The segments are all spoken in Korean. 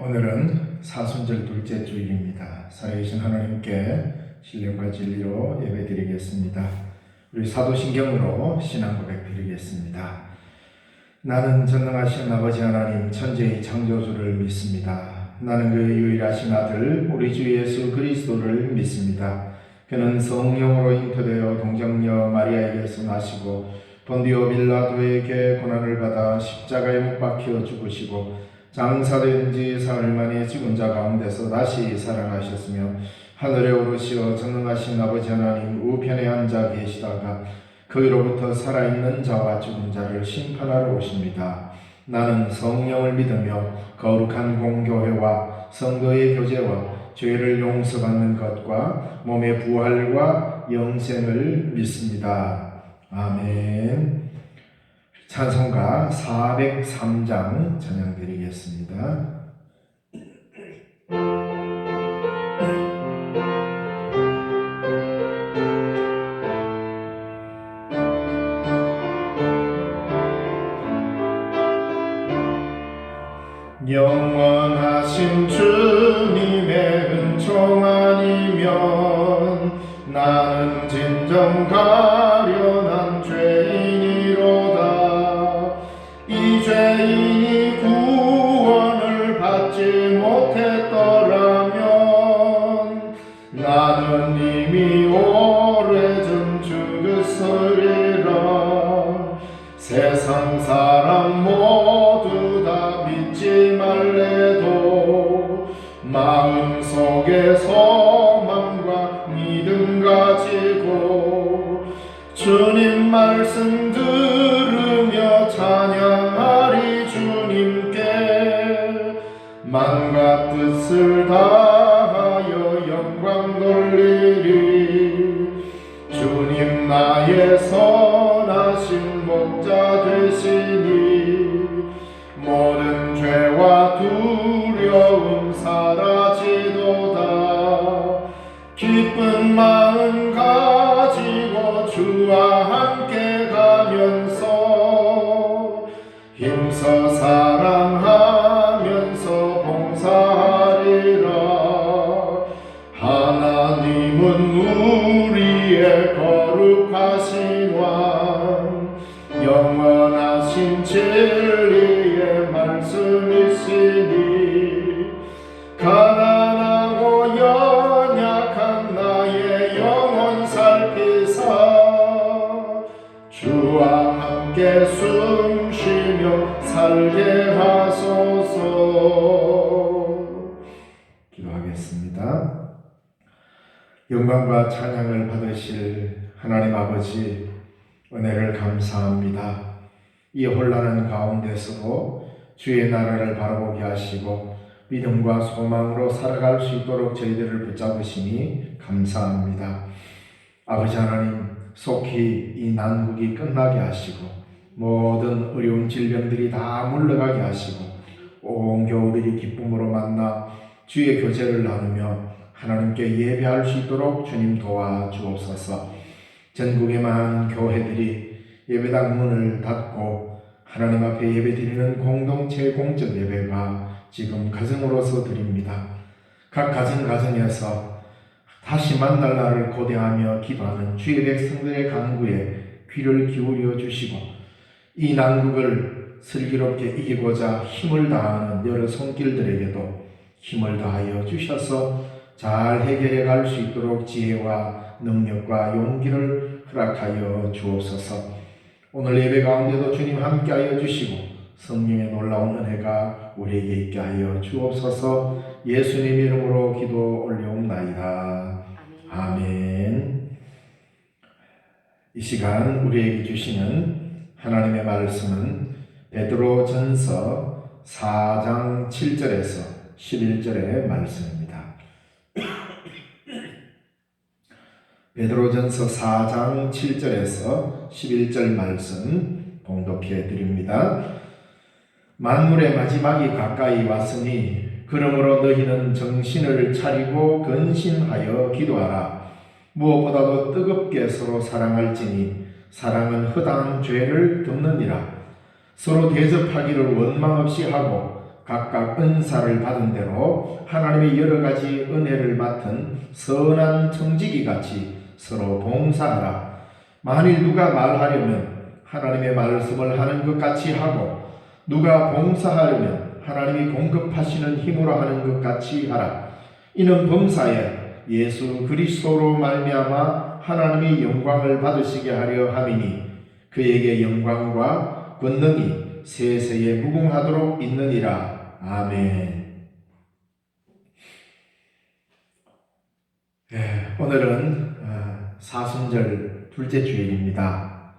오늘은 사순절 둘째 주일입니다. 살아계신 하나님께 신령과 진리로 예배드리겠습니다. 우리 사도신경으로 신앙 고백 드리겠습니다. 나는 전능하신 아버지 하나님 천지의 창조주를 믿습니다. 나는 그의 유일하신 아들 우리 주 예수 그리스도를 믿습니다. 그는 성령으로 잉태되어 동정녀 마리아에게서 나시고 본디오 빌라도에게 고난을 받아 십자가에 못 박혀 죽으시고 장사된 지 사흘 만에 죽은 자 가운데서 다시 살아나셨으며 하늘에 오르시어 전능하신 아버지 하나님 우편에 앉아 계시다가 거기로부터 살아있는 자와 죽은 자를 심판하러 오십니다. 나는 성령을 믿으며 거룩한 공교회와 성도의 교제와 죄를 용서받는 것과 몸의 부활과 영생을 믿습니다. 아멘. 찬송가 403장 찬양드리겠습니다. 영원하신 주님의 은총 아니면 나는 진정 가련한 죄인이로다. 이 죄인이 구원을 받지 못했더라면 나는 이미 오래전 죽었으리라. 세상 사람 모두 다 믿지 말래도 마음속에 소망과 믿음 가지고 주님 말씀 들으며 찬양하리. 주님께 마음과 뜻을 다하여 영광 돌리리. 주님 나의 선하신 목자 되시니 모든 죄와 두려움 사라지도다. 기쁜 마음 가지고 주와 함께 가면서 힘써 사랑하면서 봉사하리라. 하나님은 우리의 거룩하신 왕 영원하신 진리의 말씀이시니 가난하고 연약한 나의 영혼 살피사 주와 함께 숨쉬며 살게 하소서. 기도하겠습니다. 영광과 찬양을 받으실 하나님 아버지 은혜를 감사합니다. 이 혼란한 가운데서도 주의 나라를 바라보게 하시고 믿음과 소망으로 살아갈 수 있도록 저희들을 붙잡으시니 감사합니다. 아버지 하나님, 속히 이 난국이 끝나게 하시고 모든 어려운 질병들이 다 물러가게 하시고 온 교우들이 기쁨으로 만나 주의 교제를 나누며 하나님께 예배할 수 있도록 주님 도와주옵소서. 전국의 많은 교회들이 예배당 문을 닫고 하나님 앞에 예배드리는 공동체 공적 예배가 지금 가정으로서 드립니다. 각 가정에서 다시 만날 날을 고대하며 기도하는 주의 백성들의 간구에 귀를 기울여 주시고 이 난국을 슬기롭게 이기고자 힘을 다하는 여러 손길들에게도 힘을 다하여 주셔서 잘 해결해 갈 수 있도록 지혜와 능력과 용기를 허락하여 주옵소서. 오늘 예배 가운데도 주님 함께하여 주시고 성령의 놀라운 은혜가 우리에게 있게 하여 주옵소서. 예수님 이름으로 기도 올려옵나이다. 아멘. 이 시간 우리에게 주시는 하나님의 말씀은 베드로전서 4장 7절에서 11절의 말씀입니다. 베드로전서 4장 7절에서 11절 말씀 봉독해 드립니다. 만물의 마지막이 가까이 왔으니 그러므로 너희는 정신을 차리고 근신하여 기도하라. 무엇보다도 뜨겁게 서로 사랑할지니 사랑은 허다한 죄를 덮느니라. 서로 대접하기를 원망 없이 하고 각각 은사를 받은 대로 하나님의 여러 가지 은혜를 맡은 선한 청지기 같이 서로 봉사하라. 만일 누가 말하려면 하나님의 말씀을 하는 것 같이 하고, 누가 봉사하려면 하나님이 공급하시는 힘으로 하는 것 같이 하라. 이는 범사에 예수 그리스도로 말미암아 하나님이 영광을 받으시게 하려 함이니 그에게 영광과 권능이 세세에 무궁하도록 있느니라. 아멘. 오늘은 사순절 둘째 주일입니다.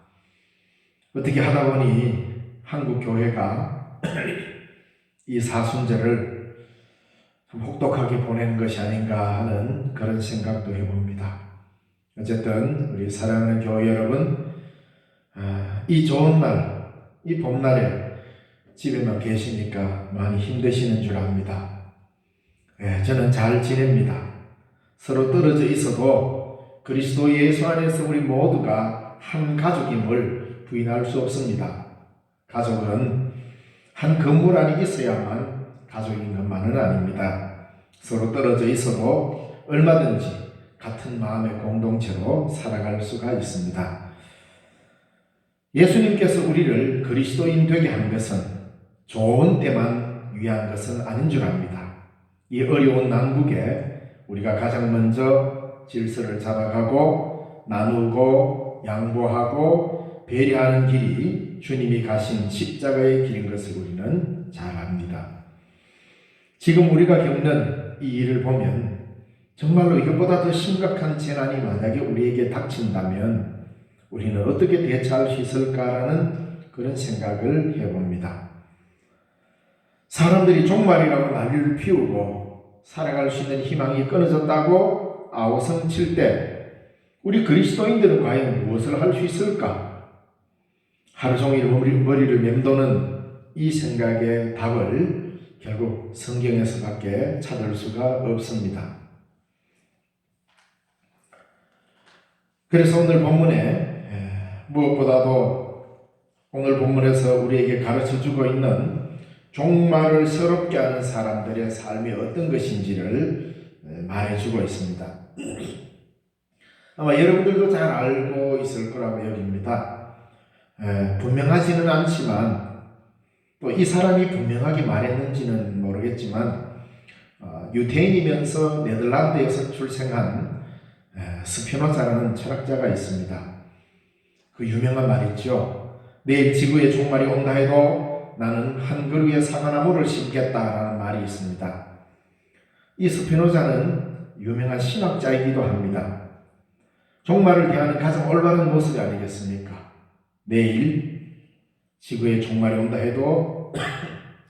어떻게 하다 보니 한국 교회가 이 사순절을 좀 혹독하게 보내는 것이 아닌가 하는 그런 생각도 해봅니다. 어쨌든 우리 사랑하는 교회 여러분, 이 좋은 날, 이 봄날에 집에만 계시니까 많이 힘드시는 줄 압니다. 저는 잘 지냅니다. 서로 떨어져 있어도 그리스도 예수 안에서 우리 모두가 한 가족임을 부인할 수 없습니다. 가족은 한 건물 안에 있어야만 가족인 것만은 아닙니다. 서로 떨어져 있어도 얼마든지 같은 마음의 공동체로 살아갈 수가 있습니다. 예수님께서 우리를 그리스도인 되게 한 것은 좋은 때만 위한 것은 아닌 줄 압니다. 이 어려운 난국에 우리가 가장 먼저 질서를 잡아가고 나누고 양보하고 배려하는 길이 주님이 가신 십자가의 길인 것을 우리는 잘 압니다. 지금 우리가 겪는 이 일을 보면 정말로 이것보다 더 심각한 재난이 만약에 우리에게 닥친다면 우리는 어떻게 대처할 수 있을까라는 그런 생각을 해봅니다. 사람들이 종말이라고 난리를 피우고 살아갈 수 있는 희망이 끊어졌다고 아우성칠 때 우리 그리스도인들은 과연 무엇을 할 수 있을까? 하루 종일 머리를 맴도는 이 생각의 답을 결국 성경에서밖에 찾을 수가 없습니다. 그래서 오늘 본문에 무엇보다도 오늘 본문에서 우리에게 가르쳐주고 있는 종말을 새롭게 하는 사람들의 삶이 어떤 것인지를 말해주고 있습니다. 아마 여러분들도 잘 알고 있을 거라고 여깁니다. 분명하지는 않지만 또 이 사람이 분명하게 말했는지는 모르겠지만 유태인이면서 네덜란드에서 출생한 스피노자라는 철학자가 있습니다. 그 유명한 말 있죠. 내일 지구의 종말이 온다 해도 나는 한 그루의 사과나무를 심겠다라는 말이 있습니다. 이 스피노자는 유명한 신학자이기도 합니다. 종말을 대하는 가장 올바른 모습이 아니겠습니까? 내일 지구의 종말이 온다 해도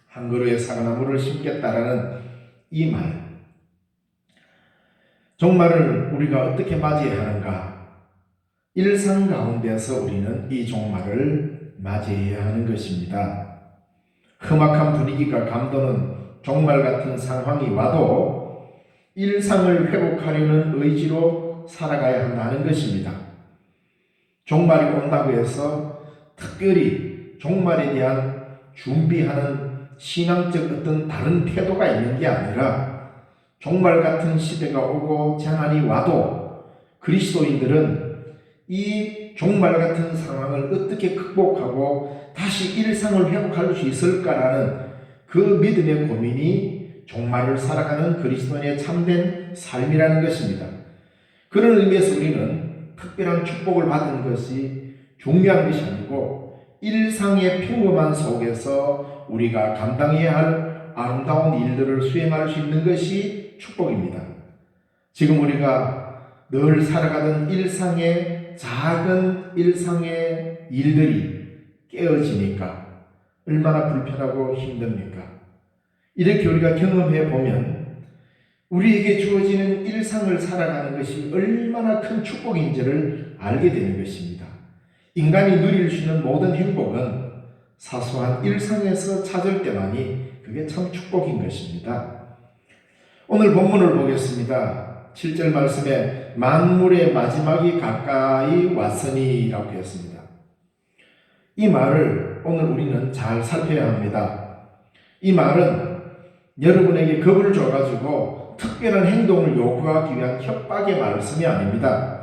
한 그루의 사과나무를 심겠다라는 이 말. 종말을 우리가 어떻게 맞이해야 하는가? 일상 가운데서 우리는 이 종말을 맞이해야 하는 것입니다. 험악한 분위기가 감도는 종말 같은 상황이 와도 일상을 회복하려는 의지로 살아가야 한다는 것입니다. 종말이 온다고 해서 특별히 종말에 대한 준비하는 신앙적 어떤 다른 태도가 있는 게 아니라 종말 같은 시대가 오고 재난이 와도 그리스도인들은 이 종말 같은 상황을 어떻게 극복하고 다시 일상을 회복할 수 있을까라는 그 믿음의 고민이 종말을 살아가는 그리스도인의 참된 삶이라는 것입니다. 그런 의미에서 우리는 특별한 축복을 받은 것이 중요한 것이 아니고 일상의 평범한 속에서 우리가 감당해야 할 아름다운 일들을 수행할 수 있는 것이 축복입니다. 지금 우리가 늘 살아가던 작은 일상의 일들이 깨어지니까 얼마나 불편하고 힘듭니까? 이렇게 우리가 경험해 보면 우리에게 주어지는 일상을 살아가는 것이 얼마나 큰 축복인지를 알게 되는 것입니다. 인간이 누릴 수 있는 모든 행복은 사소한 일상에서 찾을 때만이 그게 참 축복인 것입니다. 오늘 본문을 보겠습니다. 7절 말씀에 만물의 마지막이 가까이 왔으니 라고 했습니다. 이 말을 오늘 우리는 잘 살펴야 합니다. 이 말은 여러분에게 겁을 줘가지고 특별한 행동을 요구하기 위한 협박의 말씀이 아닙니다.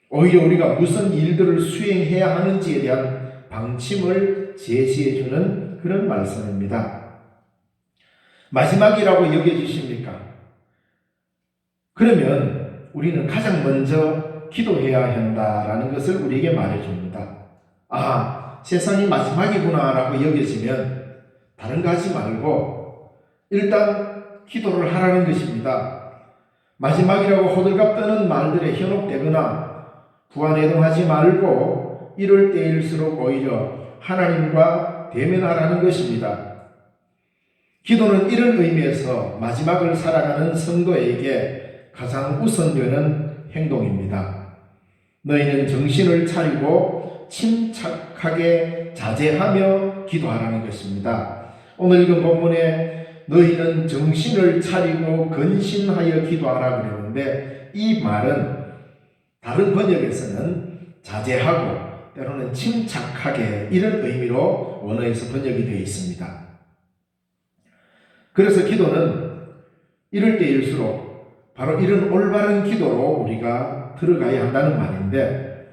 오히려 우리가 무슨 일들을 수행해야 하는지에 대한 방침을 제시해주는 그런 말씀입니다. 마지막이라고 여겨지십니까? 그러면 우리는 가장 먼저 기도해야 한다라는 것을 우리에게 말해줍니다. 아, 세상이 마지막이구나 라고 여겨지면 다른 거 하지 말고 일단 기도를 하라는 것입니다. 마지막이라고 호들갑 떠는 말들에 현혹되거나 부안해동하지 말고 이럴 때일수록 오히려 하나님과 대면하라는 것입니다. 기도는 이런 의미에서 마지막을 살아가는 성도에게 가장 우선되는 행동입니다. 너희는 정신을 차리고 침착하게 자제하며 기도하라는 것입니다. 오늘 읽은 본문에 너희는 정신을 차리고 근신하여 기도하라 그랬는데 이 말은 다른 번역에서는 자제하고 때로는 침착하게 이런 의미로 원어에서 번역이 되어 있습니다. 그래서 기도는 이럴 때일수록 바로 이런 올바른 기도로 우리가 들어가야 한다는 말인데,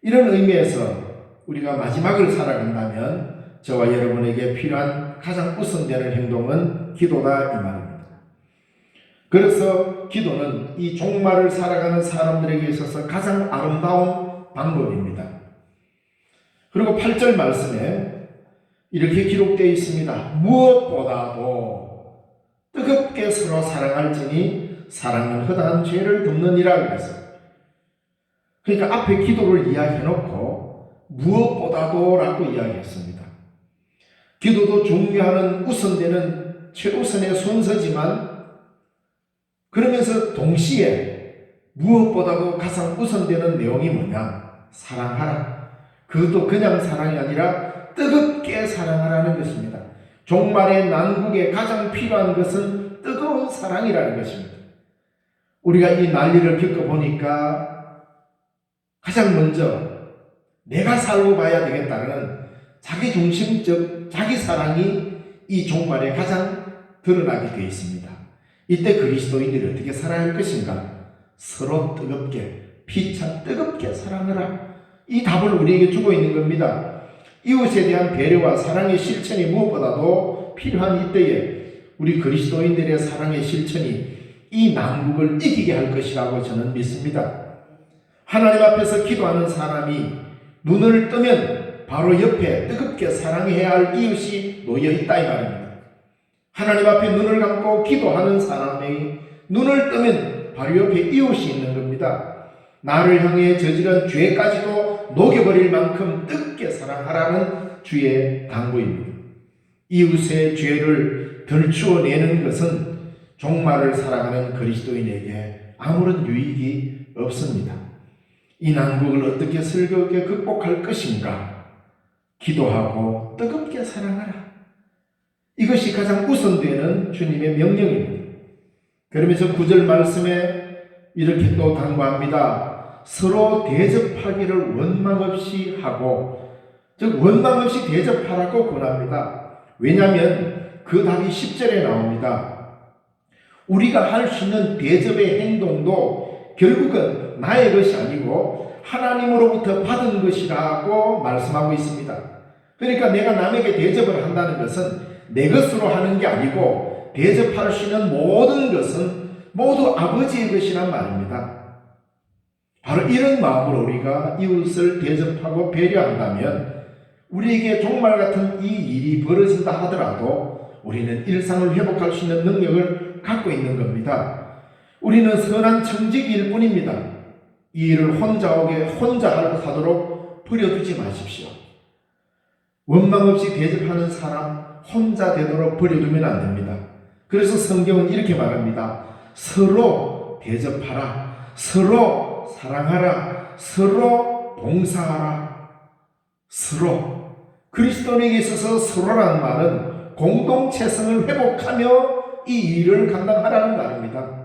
이런 의미에서 우리가 마지막을 살아간다면 저와 여러분에게 필요한 가장 우선되는 행동은 기도다 이 말입니다. 그래서 기도는 이 종말을 살아가는 사람들에게 있어서 가장 아름다운 방법입니다. 그리고 8절 말씀에 이렇게 기록되어 있습니다. 무엇보다도 뜨겁게 서로 사랑할지니 사랑은 허다한 죄를 덮느니라 그랬어요. 그러니까 앞에 기도를 이야기해놓고 무엇보다도 라고 이야기했습니다. 기도도 중요한 우선되는 최우선의 순서지만 그러면서 동시에 무엇보다도 가장 우선되는 내용이 뭐냐? 사랑하라. 그것도 그냥 사랑이 아니라 뜨겁게 사랑하라는 것입니다. 종말의 난국에 가장 필요한 것은 뜨거운 사랑이라는 것입니다. 우리가 이 난리를 겪어보니까 가장 먼저 내가 살고 봐야 되겠다는 자기중심적 자기 사랑이 이 종말에 가장 드러나게 되어 있습니다. 이때 그리스도인들이 어떻게 살아야 할 것인가? 서로 뜨겁게, 피차 뜨겁게 사랑하라. 이 답을 우리에게 주고 있는 겁니다. 이웃에 대한 배려와 사랑의 실천이 무엇보다도 필요한 이때에 우리 그리스도인들의 사랑의 실천이 이 난국을 이기게 할 것이라고 저는 믿습니다. 하나님 앞에서 기도하는 사람이 눈을 뜨면 바로 옆에 뜨겁게 사랑해야 할 이웃이 놓여 있다 이 말입니다. 하나님 앞에 눈을 감고 기도하는 사람의 눈을 뜨면 바로 옆에 이웃이 있는 겁니다. 나를 향해 저지른 죄까지도 녹여버릴 만큼 뜨겁게 사랑하라는 주의 당부입니다. 이웃의 죄를 덜추어내는 것은 종말을 살아가는 그리스도인에게 아무런 유익이 없습니다. 이 난국을 어떻게 슬기롭게 극복할 것인가? 기도하고 뜨겁게 사랑하라. 이것이 가장 우선되는 주님의 명령입니다. 그러면서 9절 말씀에 이렇게 또 당부합니다. 서로 대접하기를 원망 없이 하고, 즉 원망 없이 대접하라고 권합니다. 왜냐하면 그 답이 10절에 나옵니다. 우리가 할 수 있는 대접의 행동도 결국은 나의 것이 아니고 하나님으로부터 받은 것이라고 말씀하고 있습니다. 그러니까 내가 남에게 대접을 한다는 것은 내 것으로 하는 게 아니고 대접할 수 있는 모든 것은 모두 아버지의 것이란 말입니다. 바로 이런 마음으로 우리가 이웃을 대접하고 배려한다면 우리에게 종말 같은 이 일이 벌어진다 하더라도 우리는 일상을 회복할 수 있는 능력을 갖고 있는 겁니다. 우리는 선한 청지기일 뿐입니다. 이 일을 혼자 하도록 버려두지 마십시오. 원망 없이 대접하는 사람 혼자 되도록 버려두면 안 됩니다. 그래서 성경은 이렇게 말합니다. 서로 대접하라. 서로 사랑하라. 서로 봉사하라. 서로. 그리스도인에게 있어서 서로라는 말은 공동체성을 회복하며 이 일을 감당하라는 말입니다.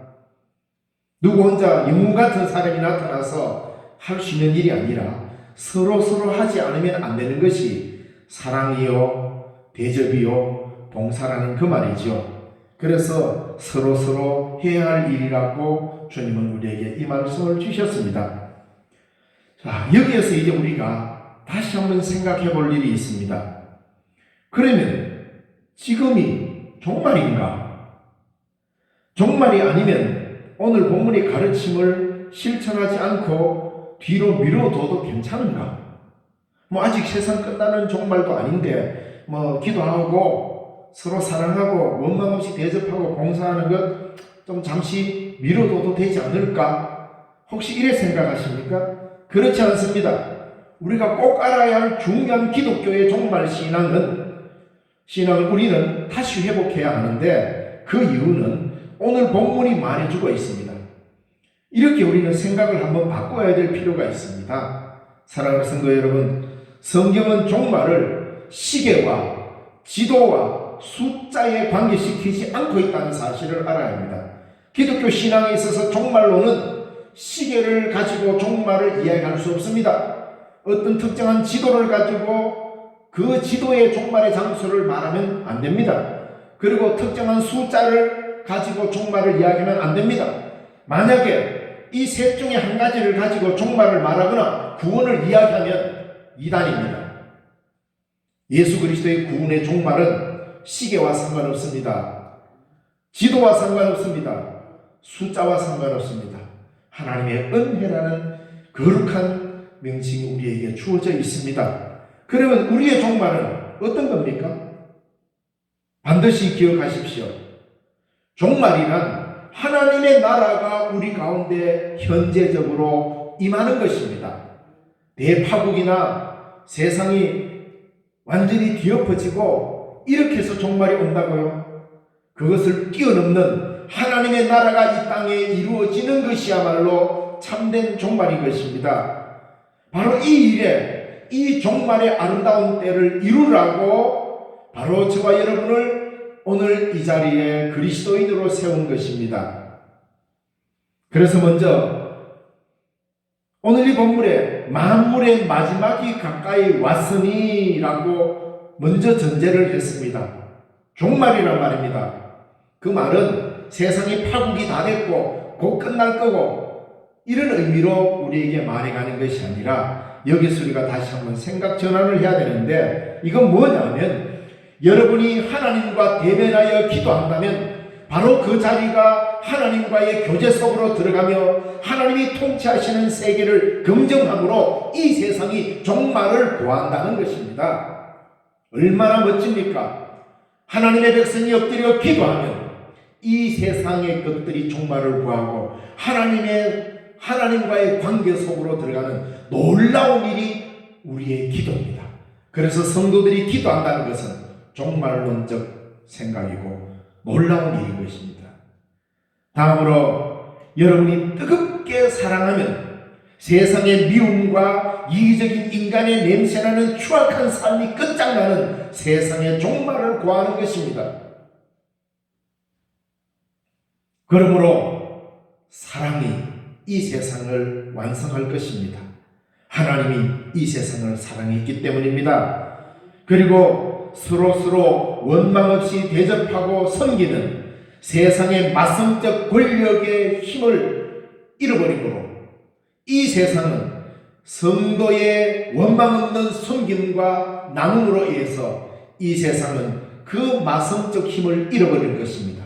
누구 혼자 영웅 같은 사람이 나타나서 할 수 있는 일이 아니라 서로 하지 않으면 안 되는 것이 사랑이요, 대접이요, 봉사라는 그 말이죠. 그래서 서로 해야 할 일이라고 주님은 우리에게 이 말씀을 주셨습니다. 자, 여기에서 이제 우리가 다시 한번 생각해 볼 일이 있습니다. 그러면 지금이 종말인가? 종말이 아니면 오늘 본문의 가르침을 실천하지 않고 뒤로 미뤄둬도 괜찮은가? 아직 세상 끝나는 종말도 아닌데 기도하고 서로 사랑하고 원망 없이 대접하고 봉사하는 것 좀 잠시 미뤄둬도 되지 않을까? 혹시 이래 생각하십니까? 그렇지 않습니다. 우리가 꼭 알아야 할 중요한 기독교의 종말 신앙을 우리는 다시 회복해야 하는데 그 이유는 오늘 본문이 말해주고 있습니다. 이렇게 우리는 생각을 한번 바꿔야 될 필요가 있습니다. 사랑하는 성도 여러분, 성경은 종말을 시계와 지도와 숫자에 관계시키지 않고 있다는 사실을 알아야 합니다. 기독교 신앙에 있어서 종말론은 시계를 가지고 종말을 이야기할 수 없습니다. 어떤 특정한 지도를 가지고 그 지도의 종말의 장소를 말하면 안 됩니다. 그리고 특정한 숫자를 가지고 종말을 이야기하면 안 됩니다. 만약에 이 셋 중에 한 가지를 가지고 종말을 말하거나 구원을 이야기하면 이단입니다. 예수 그리스도의 구원의 종말은 시계와 상관없습니다. 지도와 상관없습니다. 숫자와 상관없습니다. 하나님의 은혜라는 거룩한 명칭이 우리에게 주어져 있습니다. 그러면 우리의 종말은 어떤 겁니까? 반드시 기억하십시오. 종말이란 하나님의 나라가 우리 가운데 현재적으로 임하는 것입니다. 대파국이나 세상이 완전히 뒤엎어지고 이렇게 해서 종말이 온다고요? 그것을 뛰어넘는 하나님의 나라가 이 땅에 이루어지는 것이야말로 참된 종말인 것입니다. 바로 이 일에 이 종말의 아름다운 때를 이루라고 바로 저와 여러분을 오늘 이 자리에 그리스도인으로 세운 것입니다. 그래서 먼저 오늘 이 본문에 만물의 마지막이 가까이 왔으니 라고 먼저 전제를 했습니다. 종말이란 말입니다. 그 말은 세상의 파국이 다 됐고 곧 끝날 거고 이런 의미로 우리에게 말해가는 것이 아니라 여기서 우리가 다시 한번 생각 전환을 해야 되는데 이건 뭐냐면 여러분이 하나님과 대면하여 기도한다면 바로 그 자리가 하나님과의 교제 속으로 들어가며 하나님이 통치하시는 세계를 긍정함으로 이 세상이 종말을 구한다는 것입니다. 얼마나 멋집니까? 하나님의 백성이 엎드려 기도하면 이 세상의 것들이 종말을 구하고 하나님과의 관계 속으로 들어가는 놀라운 일이 우리의 기도입니다. 그래서 성도들이 기도한다는 것은 종말론적 생각이고 놀라운 일인 것입니다. 다음으로 여러분이 뜨겁게 사랑하면 세상의 미움과 이기적인 인간의 냄새나는 추악한 삶이 끝장나는 세상의 종말을 구하는 것입니다. 그러므로 사랑이 이 세상을 완성할 것입니다. 하나님이 이 세상을 사랑했기 때문입니다. 그리고 서로 원망 없이 대접하고 섬기는 세상의 마성적 권력의 힘을 잃어버리므로 이 세상은 성도의 원망 없는 섬김과 나눔으로 인해서 이 세상은 그 마성적 힘을 잃어버릴 것입니다.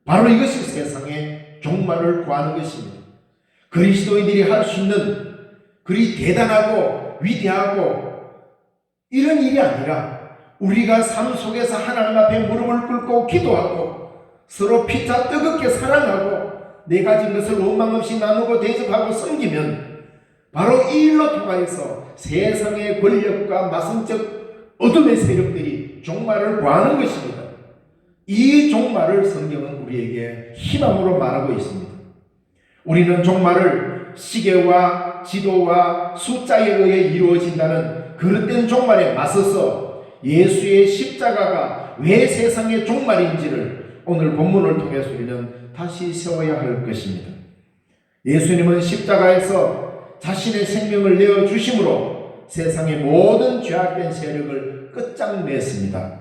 바로 이것이 세상의 종말을 구하는 것입니다. 그리스도인들이 할 수 있는 그리 대단하고 위대하고 이런 일이 아니라 우리가 삶 속에서 하나님 앞에 무릎을 꿇고 기도하고 서로 피차 뜨겁게 사랑하고 내 가진 것을 원망 없이 나누고 대접하고 섬기면 바로 이 일로 통하여서 세상의 권력과 마성적 어둠의 세력들이 종말을 구하는 것입니다. 이 종말을 성경은 우리에게 희망으로 말하고 있습니다. 우리는 종말을 시계와 지도와 숫자에 의해 이루어진다는 그릇된 종말에 맞서서 예수의 십자가가 왜 세상의 종말인지를 오늘 본문을 통해서 우리는 다시 세워야 할 것입니다. 예수님은 십자가에서 자신의 생명을 내어주심으로 세상의 모든 죄악된 세력을 끝장냈습니다.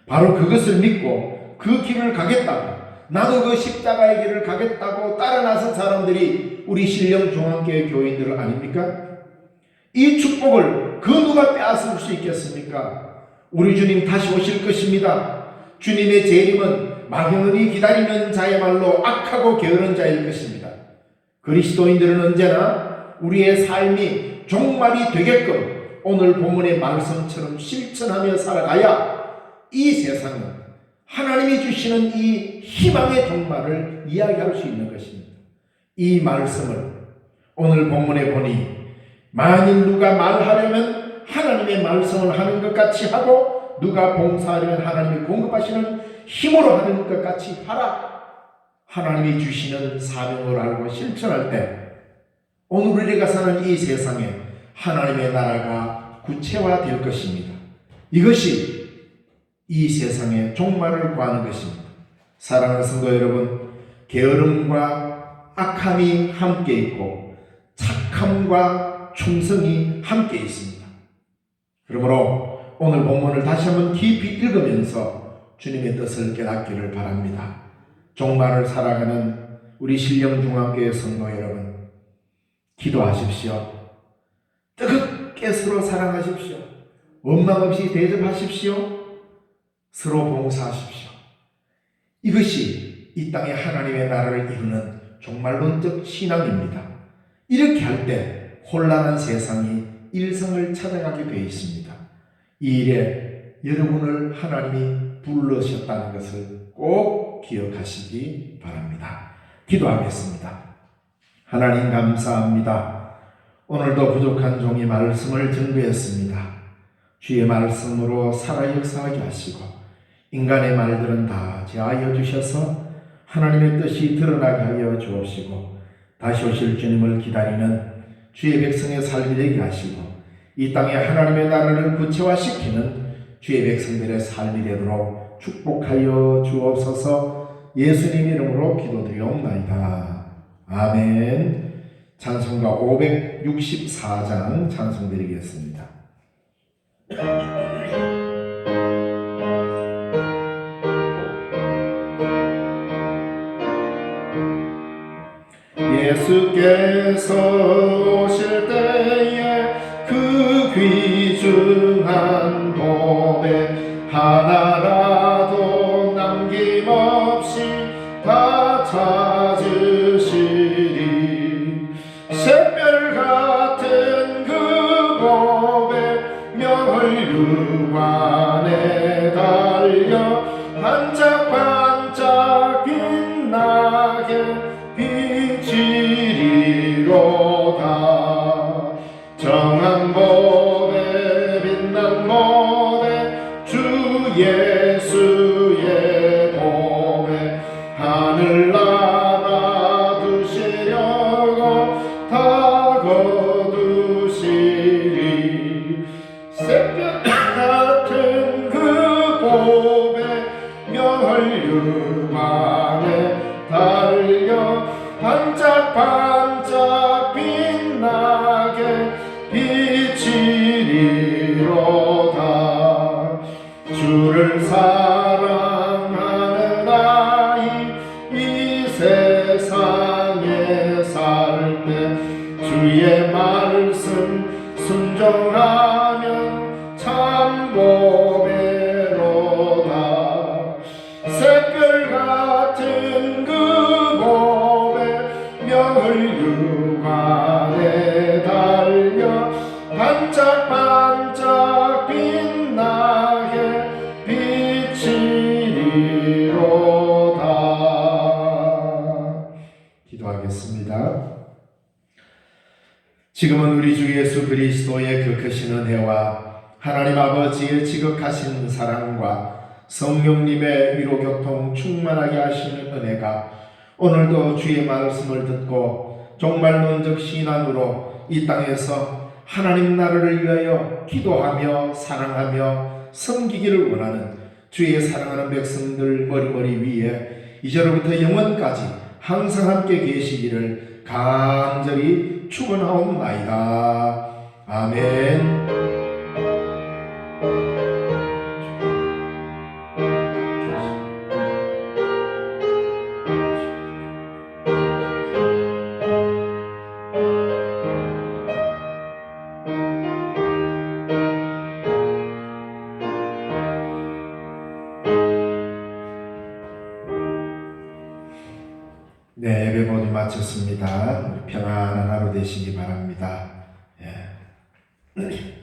바로 그것을 믿고 그 길을 가겠다고 나도 그 십자가의 길을 가겠다고 따라 나선 사람들이 우리 신령중앙교회 교인들 아닙니까? 이 축복을 그 누가 빼앗을 수 있겠습니까? 우리 주님 다시 오실 것입니다. 주님의 재림은 막연히 기다리는 자야말로 악하고 게으른 자일 것입니다. 그리스도인들은 언제나 우리의 삶이 종말이 되게끔 오늘 본문의 말씀처럼 실천하며 살아가야 이 세상은 하나님이 주시는 이 희망의 종말을 이야기할 수 있는 것입니다. 이 말씀을 오늘 본문에 보니 만일 누가 말하려면 하나님의 말씀을 하는 것 같이 하고 누가 봉사하려면 하나님이 공급하시는 힘으로 하는 것 같이 하라. 하나님이 주시는 사명을 알고 실천할 때 오늘 우리가 사는 이 세상에 하나님의 나라가 구체화될 것입니다. 이것이 이 세상의 종말을 구하는 것입니다. 사랑하는 성도 여러분, 게으름과 악함이 함께 있고 착함과 충성이 함께 있습니다. 그러므로 오늘 본문을 다시 한번 깊이 읽으면서 주님의 뜻을 깨닫기를 바랍니다. 종말을 살아가는 우리 신령중앙교회 성도 여러분, 기도하십시오. 뜨겁게 서로 사랑하십시오. 원망 없이 대접하십시오. 서로 봉사하십시오. 이것이 이 땅에 하나님의 나라를 이루는 종말론적 신앙입니다. 이렇게 할 때 혼란한 세상이 일성을 찾아가게 되어 있습니다. 이 일에 여러분을 하나님이 불러셨다는 것을 꼭 기억하시기 바랍니다. 기도하겠습니다. 하나님 감사합니다. 오늘도 부족한 종이 말씀을 전도했습니다. 주의 말씀으로 살아 역사하게 하시고 인간의 말들은 다 제하여 주셔서 하나님의 뜻이 드러나게 하여 주옵시고 다시 오실 주님을 기다리는 주의 백성의 삶이 되게 하시고 이 땅에 하나님의 나라를 구체화시키는 주의 백성들의 삶이 되도록 축복하여 주옵소서. 예수님 이름으로 기도드리옵나이다. 아멘. 찬송가 564장 찬송드리겠습니다. 예수께서 오실 때에 그 귀중한 법에 하나라도 남김없이 다 찾으시리. 샛별 같은 그 법에 멸류관에 달려 반짝반짝 빛나게 비치리로다. 정한 법에 빛난 법에 주 예수의 법에 하늘나라 두시려고 다 거두시리. 샛별 같은 그 법에 멸류관에 달려 반짝반짝 빛나게 비치리로다. 주를 사랑하는 아이 이 세상에 살 때 주의 말씀 순종하면 참 보배로다. 샛별 같은 그 법에 멸류관에 달려 반짝반짝 빛나게 비치리로다. 기도하겠습니다. 지금은 우리 주 예수 그리스도의 그 크신 은혜와 하나님 아버지의 지극하신 사랑과 성령님의 위로교통 충만하게 하시는 은혜가 오늘도 주의 말씀을 듣고 종말론적 신앙으로 이 땅에서 하나님 나라를 위하여 기도하며 사랑하며 섬기기를 원하는 주의 사랑하는 백성들 머리머리 위에 이제로부터 영원까지 항상 함께 계시기를 간절히 축원하옵나이다. 아멘. 네, 예배 모두 마쳤습니다. 우리 평안한 하루 되시기 바랍니다. 예.